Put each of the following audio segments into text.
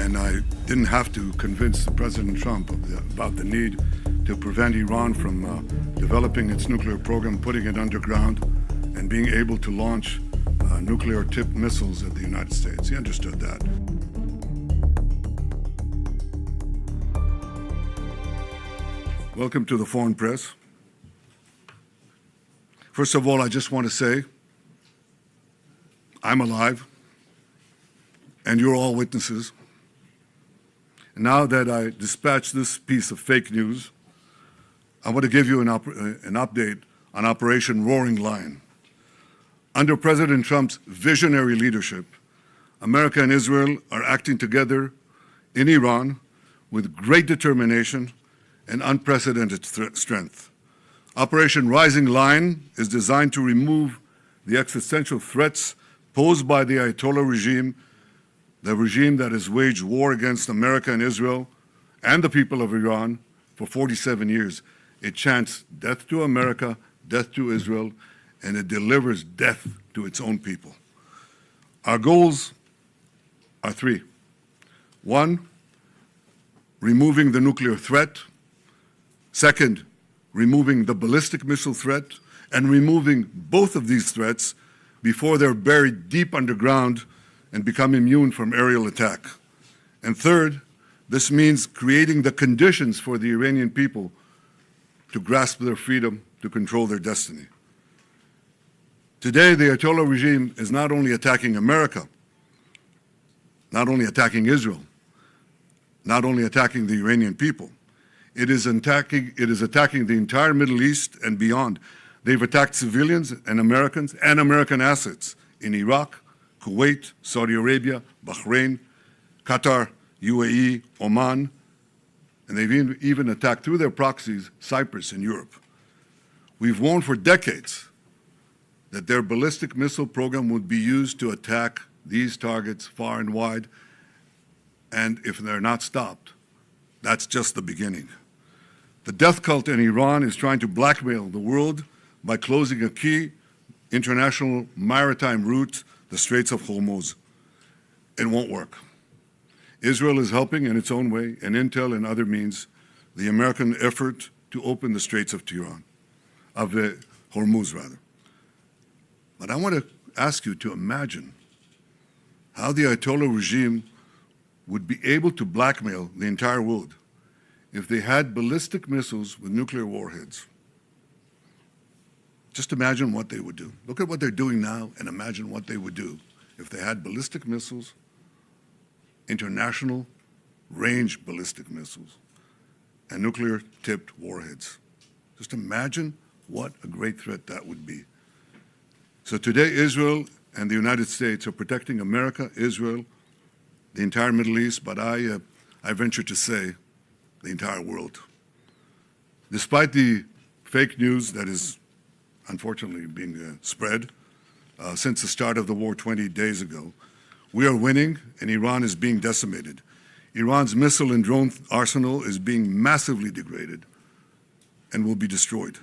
and I didn't have to convince President Trump about the need to prevent Iran from developing its nuclear program, putting it underground, and being able to launch nuclear-tipped missiles at the United States. He understood that. Welcome to the Foreign Press. First of all, I just want to say I'm alive, and you're all witnesses. And now that I dispatched this piece of fake news, I want to give you an update on Operation Roaring Lion. Under President Trump's visionary leadership, America and Israel are acting together in Iran with great determination and unprecedented strength. Operation Rising Lion is designed to remove the existential threats posed by the Ayatollah regime, the regime that has waged war against America and Israel and the people of Iran for 47 years. It chants death to America, death to Israel, and it delivers death to its own people. Our goals are three. One, removing the nuclear threat. Second, removing the ballistic missile threat, and removing both of these threats before they're buried deep underground and become immune from aerial attack. And third, this means creating the conditions for the Iranian people to grasp their freedom, to control their destiny. Today, the Ayatollah regime is not only attacking America, not only attacking Israel, not only attacking the Iranian people, it is attacking the entire Middle East and beyond. They've attacked civilians and American assets in Iraq, Kuwait, Saudi Arabia, Bahrain, Qatar, UAE, Oman, and they've even attacked through their proxies Cyprus and Europe. We've warned for decades that their ballistic missile program would be used to attack these targets far and wide, and if they're not stopped, that's just the beginning. The death cult in Iran is trying to blackmail the world by closing a key international maritime route, the Straits of Hormuz. It won't work. Israel is helping in its own way, and intel and other means, the American effort to open the Straits of Hormuz, rather. But I want to ask you to imagine how the Ayatollah regime would be able to blackmail the entire world if they had ballistic missiles with nuclear warheads. Just imagine what they would do. Look at what they're doing now and imagine what they would do if they had ballistic missiles, international range ballistic missiles, and nuclear-tipped warheads. Just imagine what a great threat that would be. So today, Israel and the United States are protecting America, Israel, the entire Middle East, but I venture to say the entire world. Despite the fake news that is unfortunately being spread since the start of the war 20 days ago, we are winning and Iran is being decimated. Iran's missile and drone arsenal is being massively degraded and will be destroyed.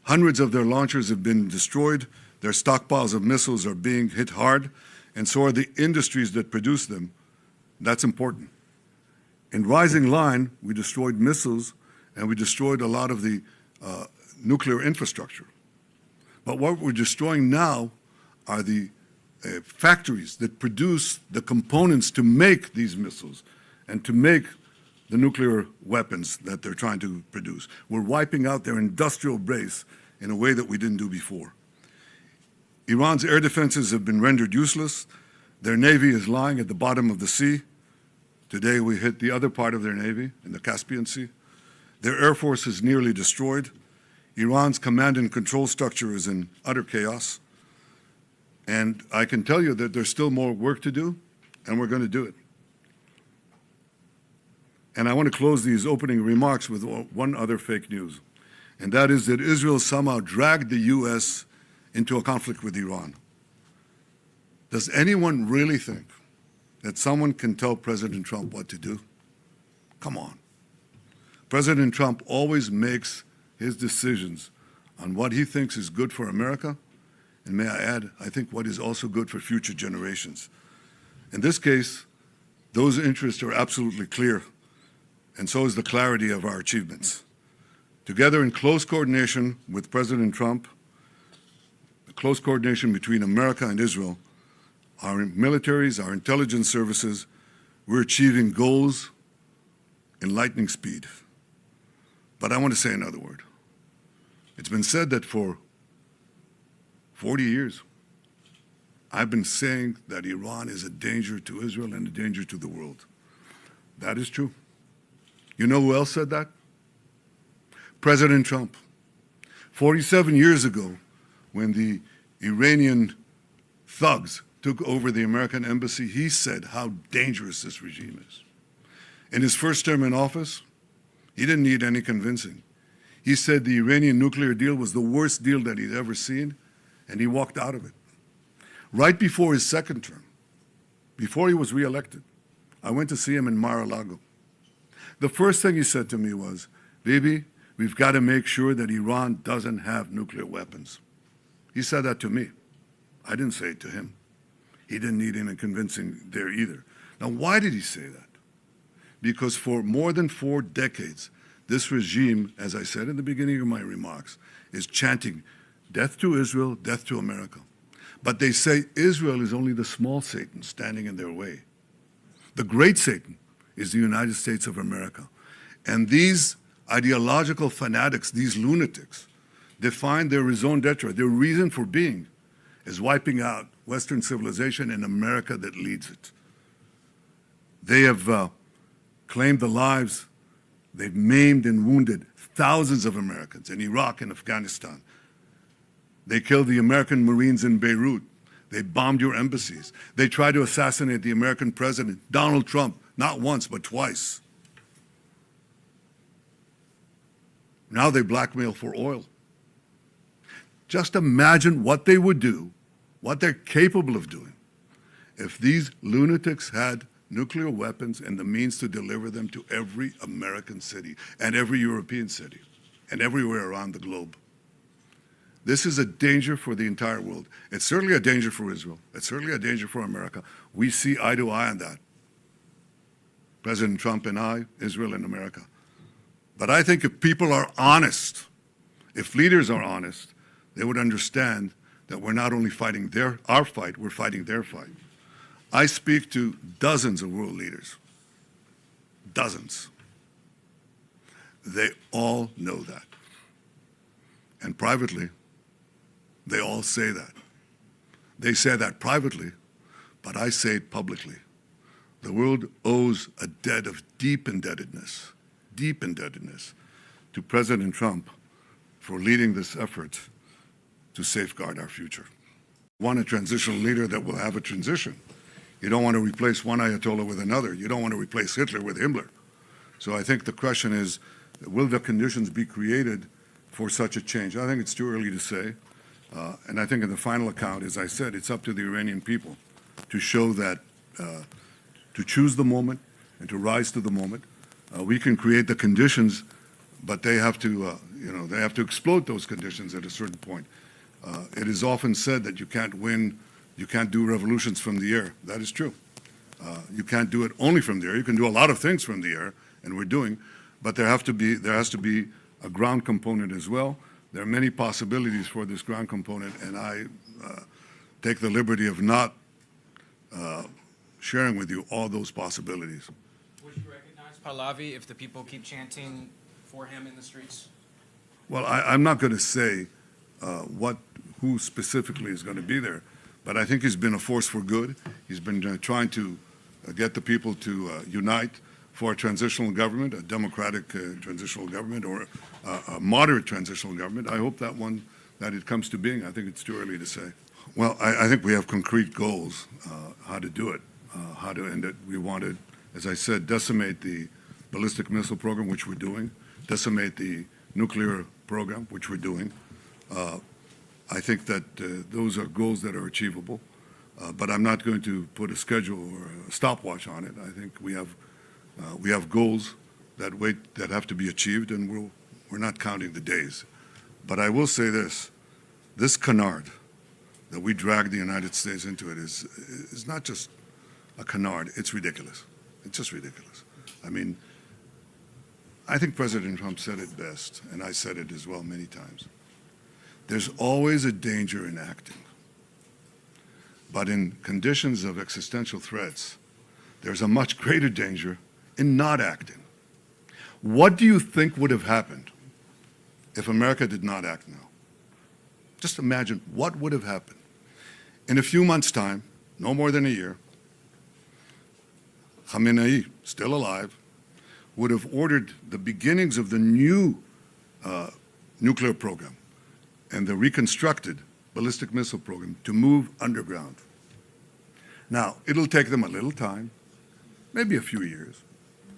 Hundreds of their launchers have been destroyed, their stockpiles of missiles are being hit hard, and so are the industries that produce them. That's important. In Rising Lion, we destroyed missiles and we destroyed a lot of the nuclear infrastructure. But what we're destroying now are the factories that produce the components to make these missiles and to make the nuclear weapons that they're trying to produce. We're wiping out their industrial base in a way that we didn't do before. Iran's air defenses have been rendered useless. Their navy is lying at the bottom of the sea. Today we hit the other part of their navy in the Caspian Sea. Their air force is nearly destroyed. Iran's command and control structure is in utter chaos. And I can tell you that there's still more work to do, and we're going to do it. And I want to close these opening remarks with one other fake news, and that is that Israel somehow dragged the U.S. into a conflict with Iran. Does anyone really think that someone can tell President Trump what to do? Come on. President Trump always makes his decisions on what he thinks is good for America, and may I add, I think what is also good for future generations. In this case, Those interests are absolutely clear, and so is the clarity of our achievements. Together in close coordination with President Trump, close coordination between America and Israel, our militaries, our intelligence services, we're achieving goals in lightning speed. But I want to say another word. It's been said that for 40 years, I've been saying that Iran is a danger to Israel and a danger to the world. That is true. You know who else said that? President Trump. 47 years ago, when the Iranian thugs took over the American embassy, he said how dangerous this regime is. In his first term in office, he didn't need any convincing. He said the Iranian nuclear deal was the worst deal that he'd ever seen, and he walked out of it. Right before his second term, before he was reelected, I went to see him in Mar-a-Lago. The first thing he said to me was, "Bibi, we've got to make sure that Iran doesn't have nuclear weapons." He said that to me. I didn't say it to him. He didn't need any convincing there either. Now, why did he say that? Because for more than 4 decades, this regime, as I said in the beginning of my remarks, is chanting death to Israel, death to America. But they say Israel is only the small Satan standing in their way. The great Satan is the United States of America. And these ideological fanatics, these lunatics, define their raison d'etre, their reason for being, as wiping out Western civilization and America that leads it. They have claimed the lives, they've maimed and wounded thousands of Americans in Iraq and Afghanistan. They killed the American Marines in Beirut. They bombed your embassies. They tried to assassinate the American president, Donald Trump, not once, but twice. Now they blackmail for oil. Just imagine what they would do, what they're capable of doing, if these lunatics had nuclear weapons and the means to deliver them to every American city and every European city and everywhere around the globe. This is a danger for the entire world. It's certainly a danger for Israel. It's certainly a danger for America. We see eye to eye on that. President Trump and I, Israel and America. But I think if people are honest, if leaders are honest, they would understand that we're not only fighting our fight, we're fighting their fight. I speak to dozens of world leaders. Dozens. They all know that. And privately, they all say that. They say that privately, but I say it publicly. The world owes a debt of deep indebtedness to President Trump for leading this effort to safeguard our future. You want a transitional leader that will have a transition. You don't want to replace one Ayatollah with another. You don't want to replace Hitler with Himmler. So I think the question is, will the conditions be created for such a change? I think it's too early to say. And I think in the final account, as I said, it's up to the Iranian people to show that, to choose the moment and to rise to the moment. We can create the conditions, but they have to, they have to explode those conditions at a certain point. It is often said that you can't do revolutions from the air. That is true. You can't do it only from the air. You can do a lot of things from the air, and we're doing, but there has to be a ground component as well. There are many possibilities for this ground component, and I take the liberty of not sharing with you all those possibilities. Would you recognize Pahlavi if the people keep chanting for him in the streets? Well, I'm not going to say who specifically is going to be there, but I think he's been a force for good. He's been trying to get the people to unite for a transitional government, a democratic transitional government, or a moderate transitional government. I hope that it comes to being. I think it's too early to say. Well, I think we have concrete goals, how to do it, how to end it. We want to, as I said, decimate the ballistic missile program, which we're doing, decimate the nuclear program, which we're doing. I think that those are goals that are achievable, but I'm not going to put a schedule or a stopwatch on it. I think we have goals that have to be achieved, and we're not counting the days. But I will say this canard that we drag the United States into it is not just a canard, it's ridiculous. It's just ridiculous. I mean, I think President Trump said it best, and I said it as well many times. There's always a danger in acting. But in conditions of existential threats, there's a much greater danger in not acting. What do you think would have happened if America did not act now? Just imagine what would have happened. In a few months' time, no more than a year, Khamenei, still alive, would have ordered the beginnings of the new nuclear program and the reconstructed ballistic missile program to move underground. Now, it'll take them a little time, maybe a few years,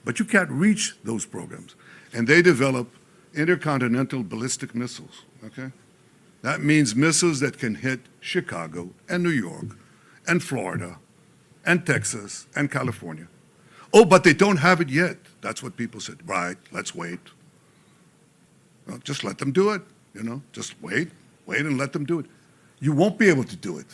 but you can't reach those programs. And they develop intercontinental ballistic missiles, okay? That means missiles that can hit Chicago and New York and Florida and Texas and California. Oh, but they don't have it yet. That's what people said. Right, let's wait. Well, just let them do it, you know. Just wait and let them do it. You won't be able to do it.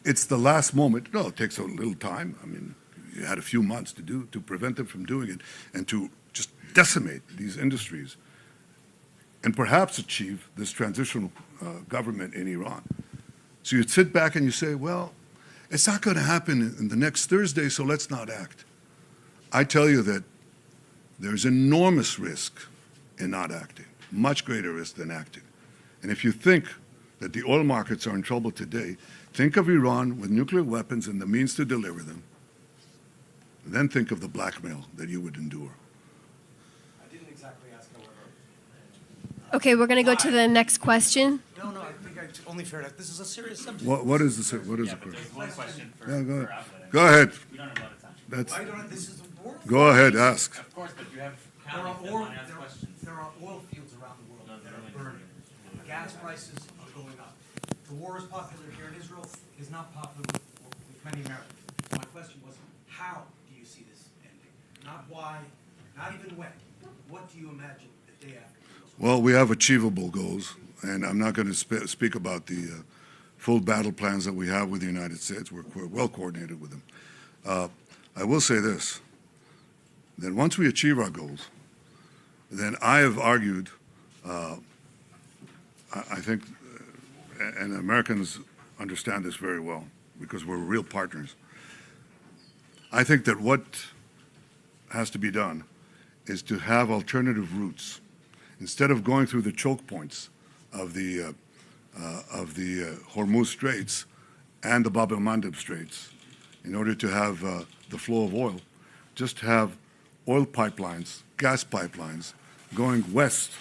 It's the last moment. No, it takes a little time. I mean, you had a few months to prevent them from doing it and to just decimate these industries and perhaps achieve this transitional government in Iran. So you'd sit back and you say, well, it's not going to happen in the next Thursday, so let's not act. I tell you that there's enormous risk in not acting, much greater risk than acting. And if you think that the oil markets are in trouble today, think of Iran with nuclear weapons and the means to deliver them. Then think of the blackmail that you would endure. I didn't exactly ask, however. Okay, we're going to go to the next question. No, I think it's only fair that this is a serious subject. What is the question? There's one question for, Yeah, go for ahead. outlet. Go ahead. We don't have a lot of time. That's, I don't, this is a war. go ahead, ask. Of course, but you have There are, colleagues that oil, want to ask questions. there are oil fields around the world No, that they're are really- burning. Gas prices are going up. The war is popular here in Israel, is not popular with many Americans. My question was, how do you see this ending? Not why, not even when. What do you imagine the day after? Well, we have achievable goals, and I'm not going to speak about the full battle plans that we have with the United States. We're well coordinated with them. I will say this, that once we achieve our goals, then I have argued, I think, and Americans understand this very well, because we're real partners. I think that what has to be done is to have alternative routes. Instead of going through the choke points of the Hormuz Straits and the Bab el-Mandeb Straits, in order to have the flow of oil, just have oil pipelines, gas pipelines, going west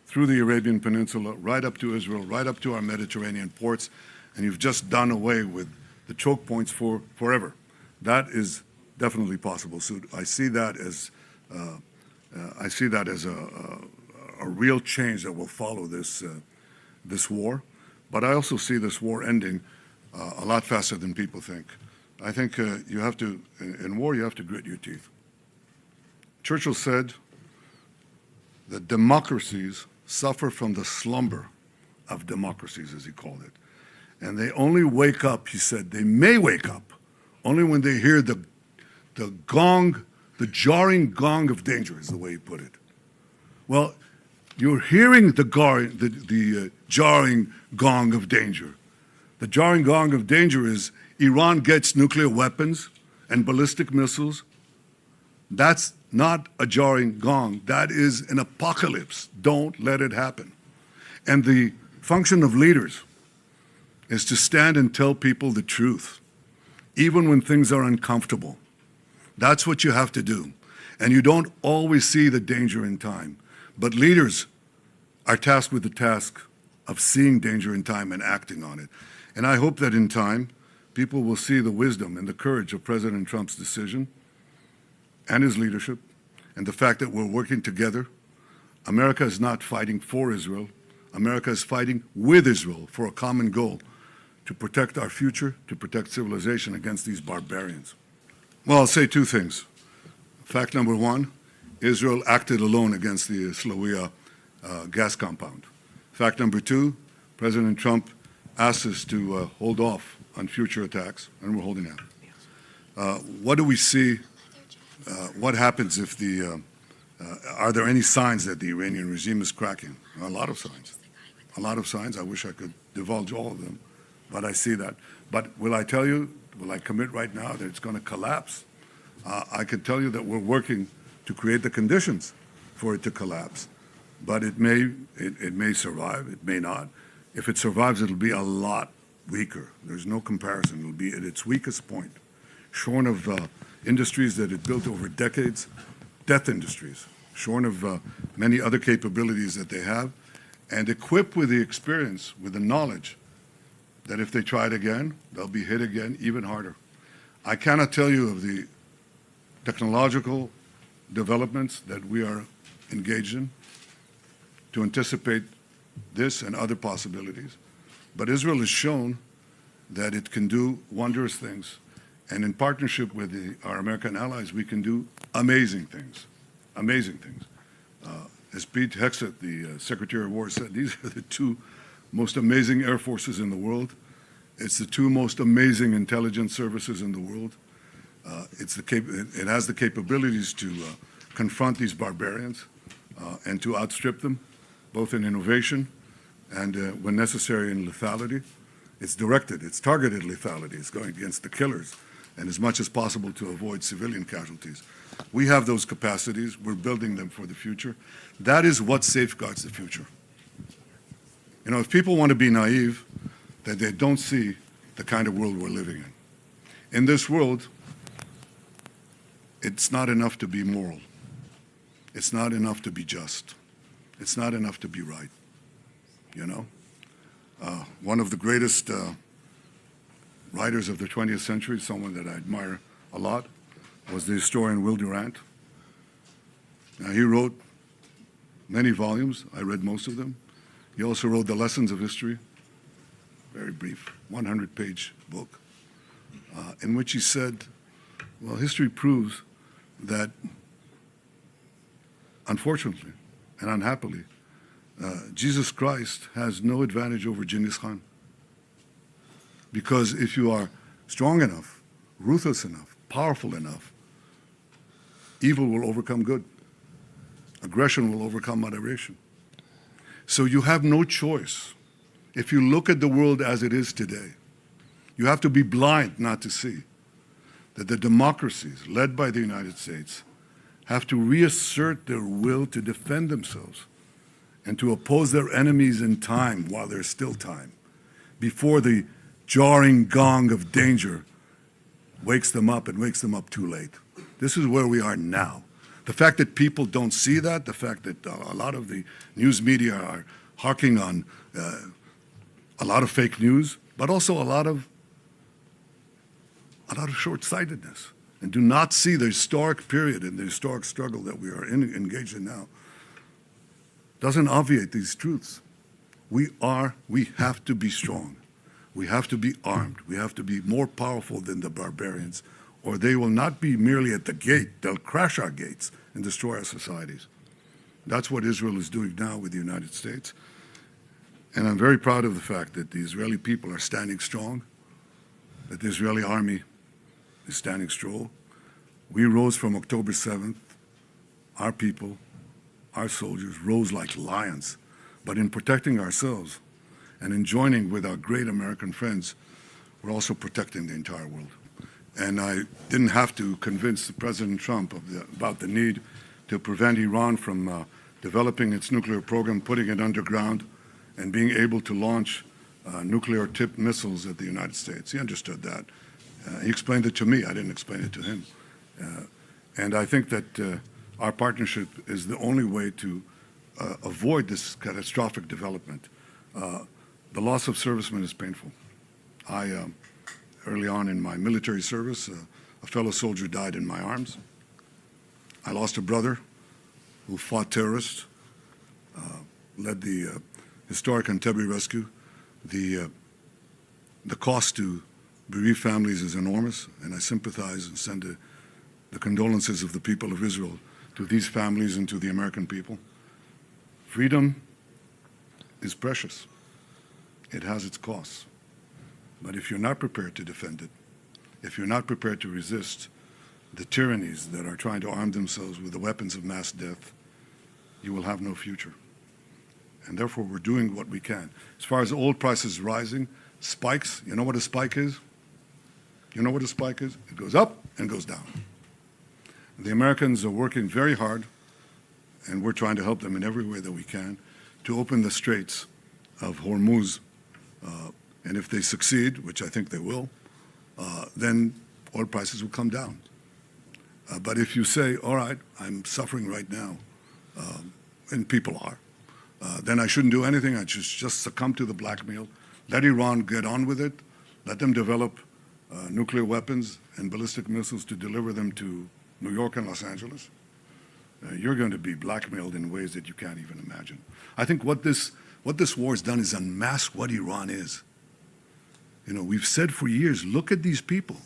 through the Arabian Peninsula, right up to Israel, right up to our Mediterranean ports, and you've just done away with the choke points forever. That is definitely possible. So I see that as a real change that will follow this war. But I also see this war ending a lot faster than people think. I think you have to, in war, you have to grit your teeth. Churchill said that democracies suffer from the slumber of democracies, as he called it. And they only wake up, he said, they may wake up only when they hear the gong, the jarring gong of danger, is the way he put it. Well, you're hearing the jarring gong of danger. The jarring gong of danger is Iran gets nuclear weapons and ballistic missiles. That's not a jarring gong. That is an apocalypse. Don't let it happen. And the function of leaders is to stand and tell people the truth, even when things are uncomfortable. That's what you have to do. And you don't always see the danger in time. But leaders are tasked with the task of seeing danger in time and acting on it. And I hope that in time, people will see the wisdom and the courage of President Trump's decision and his leadership, and the fact that we're working together. America is not fighting for Israel. America is fighting with Israel for a common goal, to protect our future, to protect civilization against these barbarians. Well, I'll say two things. Fact number one, Israel acted alone against the Slawiya gas compound. Fact number two, President Trump asked us to hold off on future attacks, and we're holding out. What do we see? What happens if are there any signs that the Iranian regime is cracking? A lot of signs. A lot of signs. I wish I could divulge all of them, but I see that. But will I tell you, will I commit right now that it's going to collapse? I can tell you that we're working to create the conditions for it to collapse. But it may survive, it may not. If it survives, it'll be a lot weaker. There's no comparison. It'll be at its weakest point, shorn of industries that it built over decades, death industries, shorn of many other capabilities that they have, and equipped with the experience, with the knowledge that if they try it again, they'll be hit again even harder. I cannot tell you of the technological developments that we are engaged in to anticipate this and other possibilities. But Israel has shown that it can do wondrous things. And in partnership with our American allies, we can do amazing things, amazing things. As Pete Hegseth, the Secretary of War, said, these are the two most amazing air forces in the world. It's the two most amazing intelligence services in the world. It has the capabilities to confront these barbarians and to outstrip them, both in innovation and, when necessary, in lethality. It's directed, it's targeted lethality. It's going against the killers and as much as possible to avoid civilian casualties. We have those capacities. We're building them for the future. That is what safeguards the future. You know, if people want to be naive, that they don't see the kind of world we're living in. In this world, it's not enough to be moral. It's not enough to be just. It's not enough to be right, you know? One of the greatest writers of the 20th century, someone that I admire a lot, was the historian Will Durant. Now, he wrote many volumes. I read most of them. He also wrote The Lessons of History, very brief, 100-page book, in which he said, well, history proves that, unfortunately and unhappily, Jesus Christ has no advantage over Genghis Khan. Because if you are strong enough, ruthless enough, powerful enough, evil will overcome good. Aggression will overcome moderation. So you have no choice. If you look at the world as it is today, you have to be blind not to see that the democracies led by the United States have to reassert their will to defend themselves and to oppose their enemies in time while there's still time, before the jarring gong of danger wakes them up and wakes them up too late. This is where we are now. The fact that people don't see that, the fact that a lot of the news media are harking on a lot of fake news, but also a lot of short-sightedness, and do not see the historic period and the historic struggle that we are engaged in now, doesn't obviate these truths. We have to be strong. We have to be armed. We have to be more powerful than the barbarians, or they will not be merely at the gate. They'll crash our gates and destroy our societies. That's what Israel is doing now with the United States. And I'm very proud of the fact that the Israeli people are standing strong, that the Israeli army is standing strong. We rose from October 7th. Our people, our soldiers, rose like lions. But in protecting ourselves and in joining with our great American friends, we're also protecting the entire world. And I didn't have to convince President Trump about the need to prevent Iran from developing its nuclear program, putting it underground, and being able to launch nuclear-tipped missiles at the United States. He understood that. He explained it to me. I didn't explain it to him. And I think that our partnership is the only way to avoid this catastrophic development. The loss of servicemen is painful. Early on in my military service, a fellow soldier died in my arms. I lost a brother who fought terrorists, led the historic Entebbe rescue. The cost to bereaved families is enormous, and I sympathize and send the condolences of the people of Israel to these families and to the American people. Freedom is precious. It has its costs. But if you're not prepared to defend it, if you're not prepared to resist the tyrannies that are trying to arm themselves with the weapons of mass death, you will have no future. And therefore, we're doing what we can. As far as oil prices rising, spikes, you know what a spike is? You know what a spike is? It goes up and goes down. The Americans are working very hard, and we're trying to help them in every way that we can, to open the straits of Hormuz. And if they succeed, which I think they will, then oil prices will come down. But if you say, all right, I'm suffering right now, and people are, then I shouldn't do anything. I should just succumb to the blackmail, let Iran get on with it, let them develop nuclear weapons and ballistic missiles to deliver them to New York and Los Angeles. You're going to be blackmailed in ways that you can't even imagine. I think what this war has done is unmask what Iran is. You know, we've said for years, look at these people.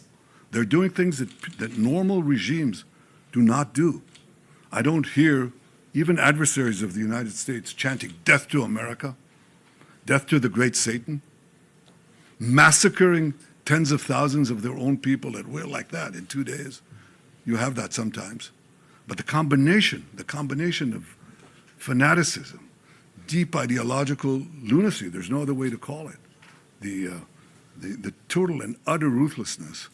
They're doing things that normal regimes do not do. I don't hear even adversaries of the United States chanting death to America, death to the great Satan, massacring tens of thousands of their own people at will like that in 2 days. You have that sometimes. But the combination of fanaticism, deep ideological lunacy, there's no other way to call it, the total and utter ruthlessness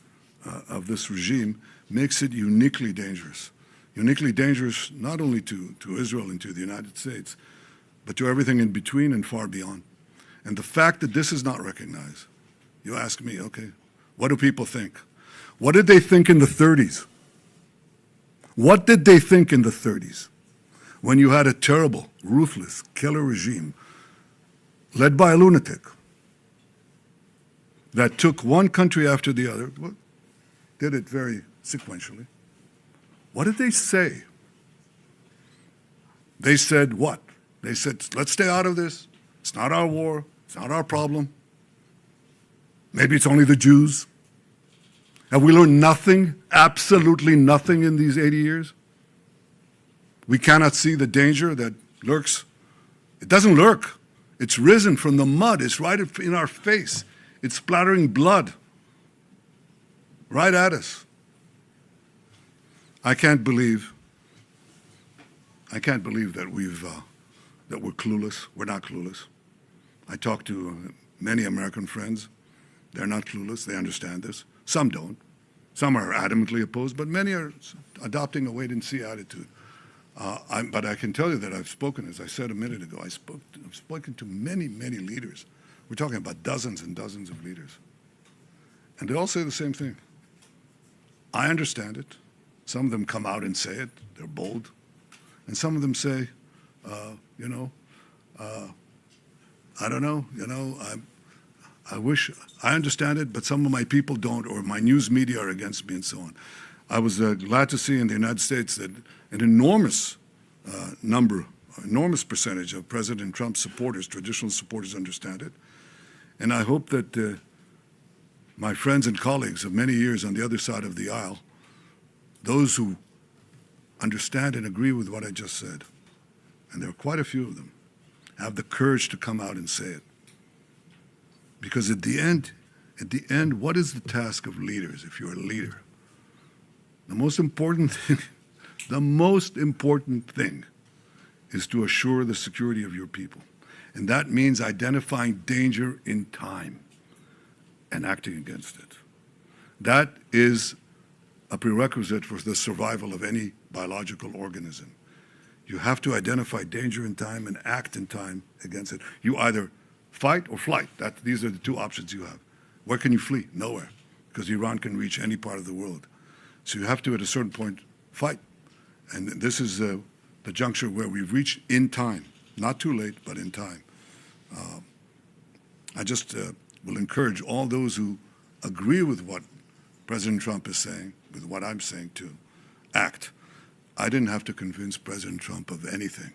of this regime makes it uniquely dangerous. Uniquely dangerous not only to Israel and to the United States, but to everything in between and far beyond. And the fact that this is not recognized, you ask me, okay, what do people think? What did they think in the 30s? What did they think in the 30s when you had a terrible, ruthless, killer regime led by a lunatic that took one country after the other, did it very sequentially? What did they say? They said what? They said, let's stay out of this. It's not our war. It's not our problem. Maybe it's only the Jews. Have we learned nothing, absolutely nothing in these 80 years? We cannot see the danger that lurks. It doesn't lurk. It's risen from the mud. It's right in our face. It's splattering blood right at us. I can't believe that we're clueless. We're not clueless. I talk to many American friends. They're not clueless. They understand this. Some don't. Some are adamantly opposed, but many are adopting a wait-and-see attitude. But I can tell you that I've spoken, as I said a minute ago, I've spoken to many, many leaders. We're talking about dozens and dozens of leaders. And they all say the same thing. I understand it. Some of them come out and say it. They're bold. And some of them say, I don't know, I wish, I understand it, but some of my people don't, or my news media are against me and so on. I was glad to see in the United States that an enormous enormous percentage of President Trump's supporters, traditional supporters, understand it. And I hope that my friends and colleagues of many years on the other side of the aisle, those who understand and agree with what I just said, and there are quite a few of them, have the courage to come out and say it. Because at the end, what is the task of leaders if you're a leader? The most important thing is to assure the security of your people. And that means identifying danger in time and acting against it. That is a prerequisite for the survival of any biological organism. You have to identify danger in time and act in time against it. You either fight or flight. These are the two options you have. Where can you flee? Nowhere, because Iran can reach any part of the world. So you have to, at a certain point, fight. And this is the juncture where we've reached in time. Not too late, but in time. I just will encourage all those who agree with what President Trump is saying, with what I'm saying too, act. I didn't have to convince President Trump of anything.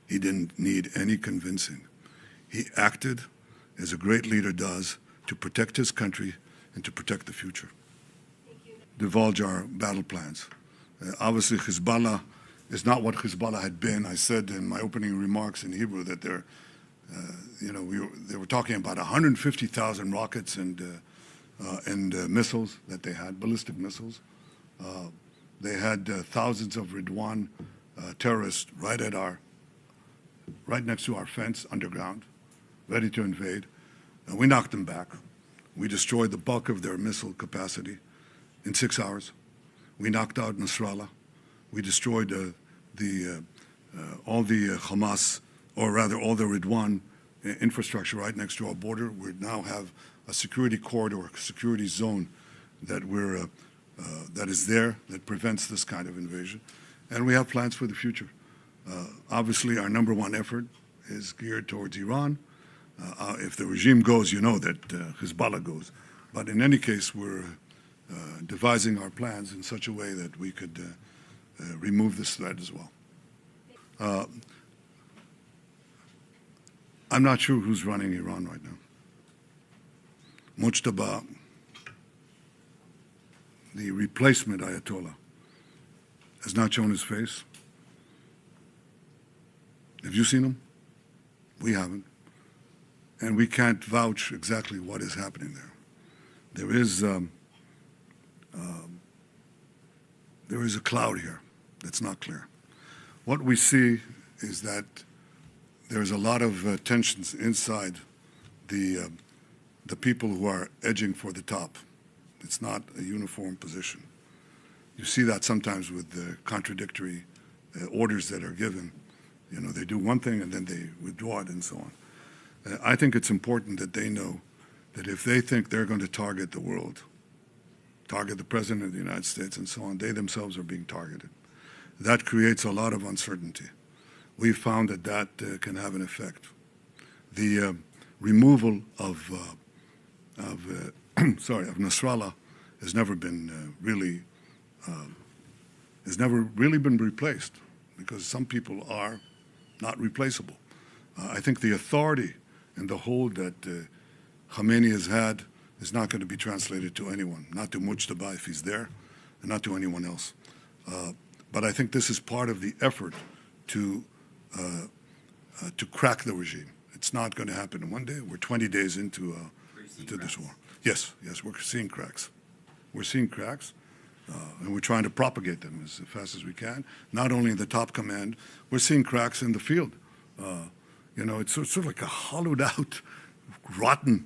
He didn't need any convincing. He acted as a great leader does to protect his country and to protect the future. Divulge our battle plans. Obviously, Hezbollah is not what Hezbollah had been. I said in my opening remarks in Hebrew that they were talking about 150,000 rockets and and missiles that they had, ballistic missiles. They had thousands of Ridwan terrorists right next to our fence underground, ready to invade. We knocked them back. We destroyed the bulk of their missile capacity in 6 hours. We knocked out Nasrallah. We destroyed all the Hamas, or rather all the Ridwan infrastructure right next to our border. We now have a security corridor, a security zone that that is there, that prevents this kind of invasion. And we have plans for the future. Obviously, our number one effort is geared towards Iran. If the regime goes, you know that Hezbollah goes. But in any case, we're devising our plans in such a way that we could remove this threat as well. I'm not sure who's running Iran right now. Mujtaba, the replacement Ayatollah, has not shown his face. Have you seen him? We haven't. And we can't vouch exactly what is happening there. There is a cloud here that's not clear. What we see is that there's a lot of tensions inside the people who are edging for the top. It's not a uniform position. You see that sometimes with the contradictory orders that are given. You know, they do one thing and then they withdraw it and so on. I think it's important that they know that if they think they're going to target the world, target the President of the United States and so on, they themselves are being targeted. That creates a lot of uncertainty. We've found that that can have an effect. The removal of Nasrallah has never been really been replaced, because some people are not replaceable. I think the authority and the hold that Khamenei has had is not going to be translated to anyone, not to Mujtaba if he's there, and not to anyone else. But I think this is part of the effort to crack the regime. It's not going to happen in one day. We're 20 days into this war. Yes, we're seeing cracks. We're seeing cracks, and we're trying to propagate them as fast as we can. Not only in the top command, we're seeing cracks in the field. You know, it's sort of like a hollowed out, rotten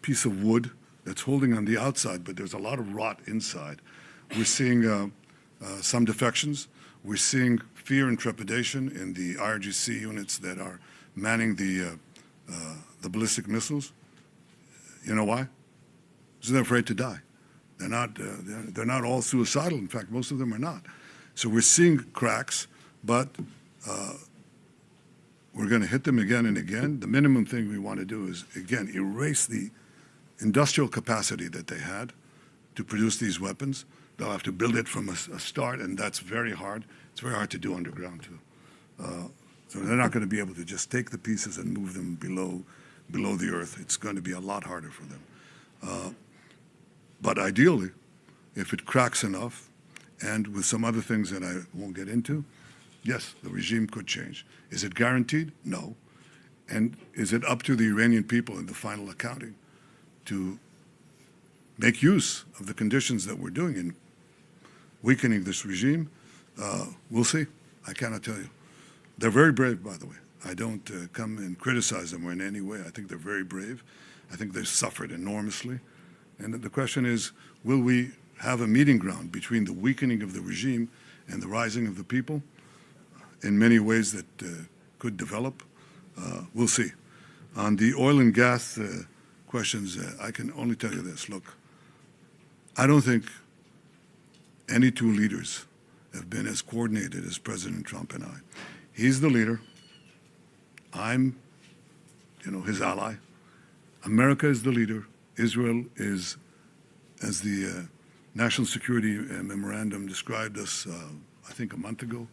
piece of wood that's holding on the outside, but there's a lot of rot inside. We're seeing some defections. We're seeing fear and trepidation in the IRGC units that are manning the ballistic missiles. You know why? Because they're afraid to die. They're not all suicidal. In fact, most of them are not. So we're seeing cracks, but we're going to hit them again and again. The minimum thing we want to do is, again, erase the industrial capacity that they had to produce these weapons. They'll have to build it from a start, and that's very hard. It's very hard to do underground, too. So they're not going to be able to just take the pieces and move them below the earth. It's going to be a lot harder for them. But ideally, if it cracks enough, and with some other things that I won't get into, yes, the regime could change. Is it guaranteed? No. And is it up to the Iranian people in the final accounting to make use of the conditions that we're doing in weakening this regime? We'll see. I cannot tell you. They're very brave, by the way. I don't come and criticize them in any way. I think they're very brave. I think they've suffered enormously. And the question is, will we have a meeting ground between the weakening of the regime and the rising of the people in many ways that could develop? We'll see. On the oil and gas questions, I can only tell you this. Look, I don't think any two leaders have been as coordinated as President Trump and I. He's the leader. I'm, his ally. America is the leader. Israel is, as the National Security Memorandum described us, I think a month ago,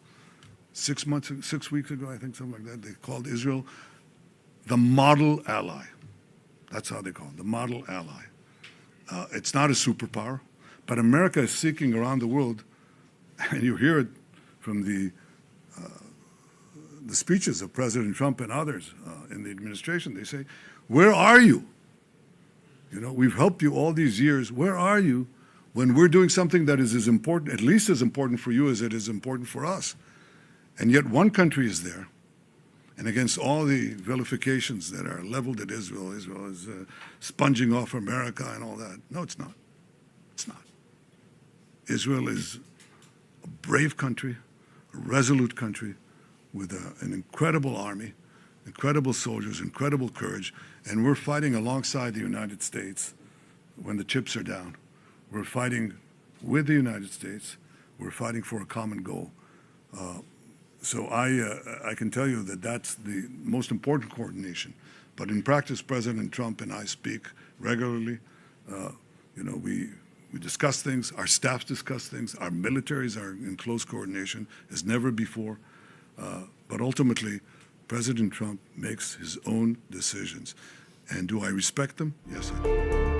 6 weeks ago, I think, something like that. They called Israel the model ally. That's how they call it, the model ally. It's not a superpower, but America is seeking around the world, and you hear it from the speeches of President Trump and others in the administration. They say, "Where are you? You know, we've helped you all these years. Where are you when we're doing something that is as important, at least as important for you as it is important for us? And yet one country is there, and against all the vilifications that are leveled at Israel, Israel is sponging off America and all that. No, it's not. It's not. Israel is a brave country, a resolute country with an incredible army, incredible soldiers, incredible courage, and we're fighting alongside the United States when the chips are down. We're fighting with the United States. We're fighting for a common goal. So I can tell you that that's the most important coordination. But in practice, President Trump and I speak regularly. You know, we discuss things. Our staffs discuss things. Our militaries are in close coordination as never before. But ultimately, President Trump makes his own decisions. And do I respect them? Yes, I do.